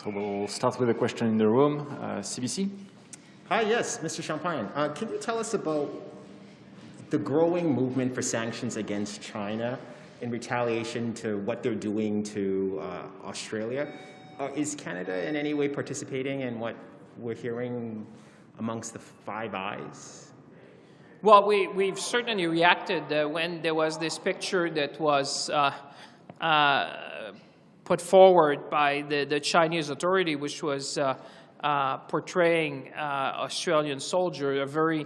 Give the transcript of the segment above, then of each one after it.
So we'll start with a question in the room. CBC? Hi, yes, Mr. Champagne. Can you tell us about the growing movement for sanctions against China in retaliation to what they're doing to Australia? Is Canada in any way participating in what we're hearing amongst the Five Eyes? Well, we've certainly reacted when there was this picture that was put forward by the Chinese authority, which was portraying Australian soldier, a very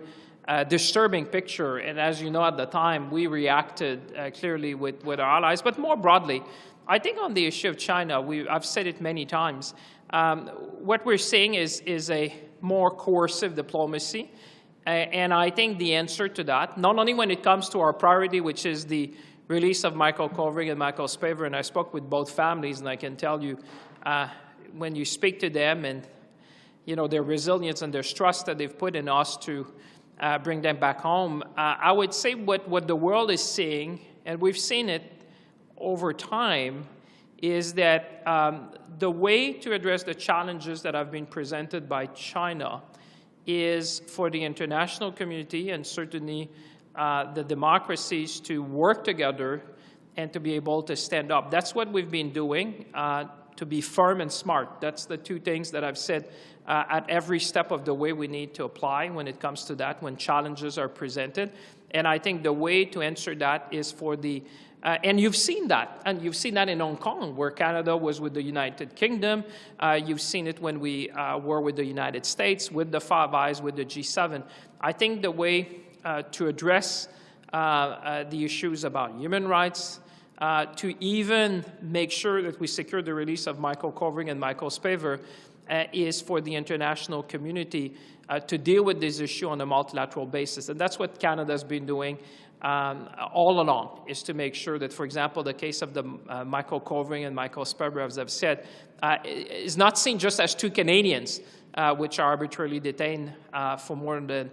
disturbing picture. And as you know, at the time, we reacted clearly with our allies. But more broadly, I think on the issue of China, I've said it many times, what we're seeing is a more coercive diplomacy. And I think the answer to that, not only when it comes to our priority, which is the release of Michael Kovrig and Michael Spavor, and I spoke with both families, and I can tell you, when you speak to them and their resilience and their trust that they've put in us to bring them back home, I would say what the world is seeing, and we've seen it over time, is that the way to address the challenges that have been presented by China is for the international community and certainly the democracies to work together and to be able to stand up. That's what we've been doing, to be firm and smart. That's the two things that I've said at every step of the way we need to apply when it comes to that, when challenges are presented. And I think the way to answer that is for the and you've seen that. And you've seen that in Hong Kong, where Canada was with the United Kingdom. You've seen it when we were with the United States, with the Five Eyes, with the G7. I think the way to address the issues about human rights, to even make sure that we secure the release of Michael Kovrig and Michael Spavor, is for the international community to deal with this issue on a multilateral basis. And that's what Canada has been doing all along, is to make sure that, for example, the case of the Michael Kovrig and Michael Spavor, as I've said, is not seen just as two Canadians which are arbitrarily detained for more than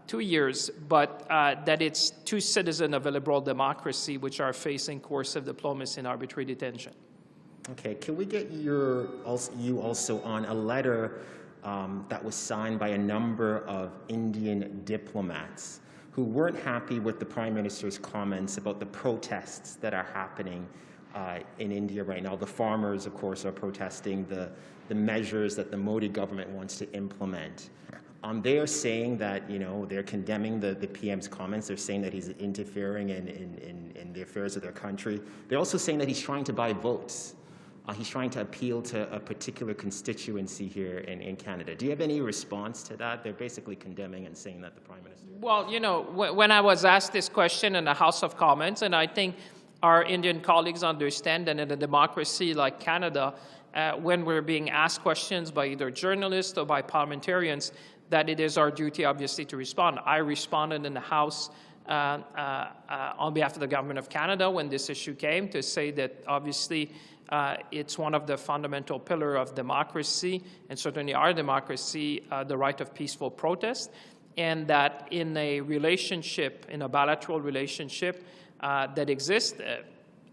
2 years, but that it's two citizens of a liberal democracy which are facing coercive diplomacy and arbitrary detention. Okay, can we get you also on a letter that was signed by a number of Indian diplomats who weren't happy with the Prime Minister's comments about the protests that are happening in India right now? The farmers, of course, are protesting the measures that the Modi government wants to implement. They are saying that, they're condemning the PM's comments. They're saying that he's interfering in the affairs of their country. They're also saying that he's trying to buy votes. He's trying to appeal to a particular constituency here in Canada. Do you have any response to that? They're basically condemning and saying that the Prime Minister... Well, when I was asked this question in the House of Commons, and I think our Indian colleagues understand that in a democracy like Canada, when we're being asked questions by either journalists or by parliamentarians, that it is our duty, obviously, to respond. I responded in the House on behalf of the Government of Canada when this issue came, to say that, obviously, it's one of the fundamental pillars of democracy, and certainly our democracy, the right of peaceful protest, and that in a relationship, in a bilateral relationship that exists,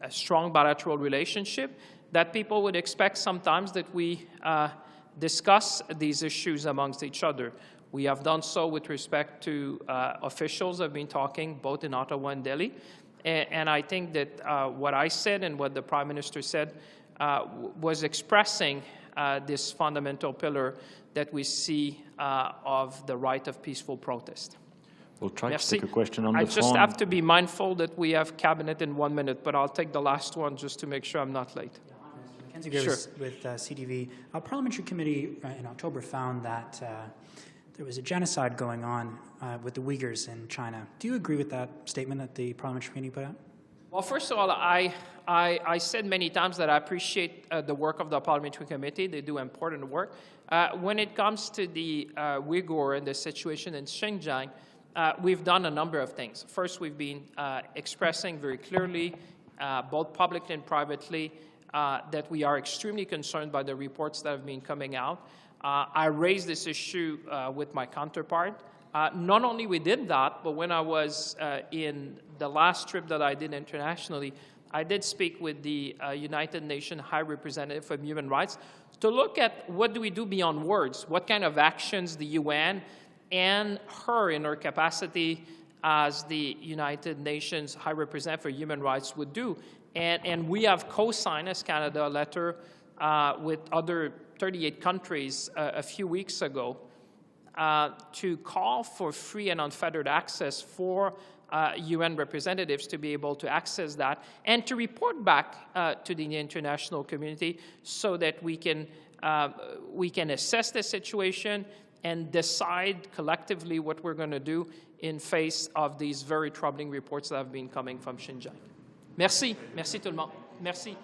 a strong bilateral relationship, that people would expect sometimes that we discuss these issues amongst each other. We have done so with respect to officials who have been talking both in Ottawa and Delhi. And I think that what I said and what the Prime Minister said was expressing this fundamental pillar that we see of the right of peaceful protest. We'll try to take a question on the phone. I just have to be mindful that we have cabinet in 1 minute, but I'll take the last one just to make sure I'm not late. Mackenzie Graves with CTV. Our parliamentary committee in October found that there was a genocide going on with the Uyghurs in China. Do you agree with that statement that the parliamentary committee put out? Well, first of all, I said many times that I appreciate the work of the parliamentary committee. They do important work. When it comes to the Uyghur and the situation in Xinjiang, we've done a number of things. First, we've been expressing very clearly, both publicly and privately, that we are extremely concerned by the reports that have been coming out. I raised this issue with my counterpart. Not only we did that, but when I was in the last trip that I did internationally, I did speak with the United Nations High Representative for Human Rights to look at what do we do beyond words, what kind of actions the UN and her in her capacity as the United Nations High Representative for Human Rights would do. And we have co-signed as Canada a letter with other 38 countries a few weeks ago to call for free and unfettered access for UN representatives to be able to access that and to report back to the international community so that we can assess the situation and decide collectively what we're going to do in face of these very troubling reports that have been coming from Xinjiang. Merci. Merci tout le monde. Merci.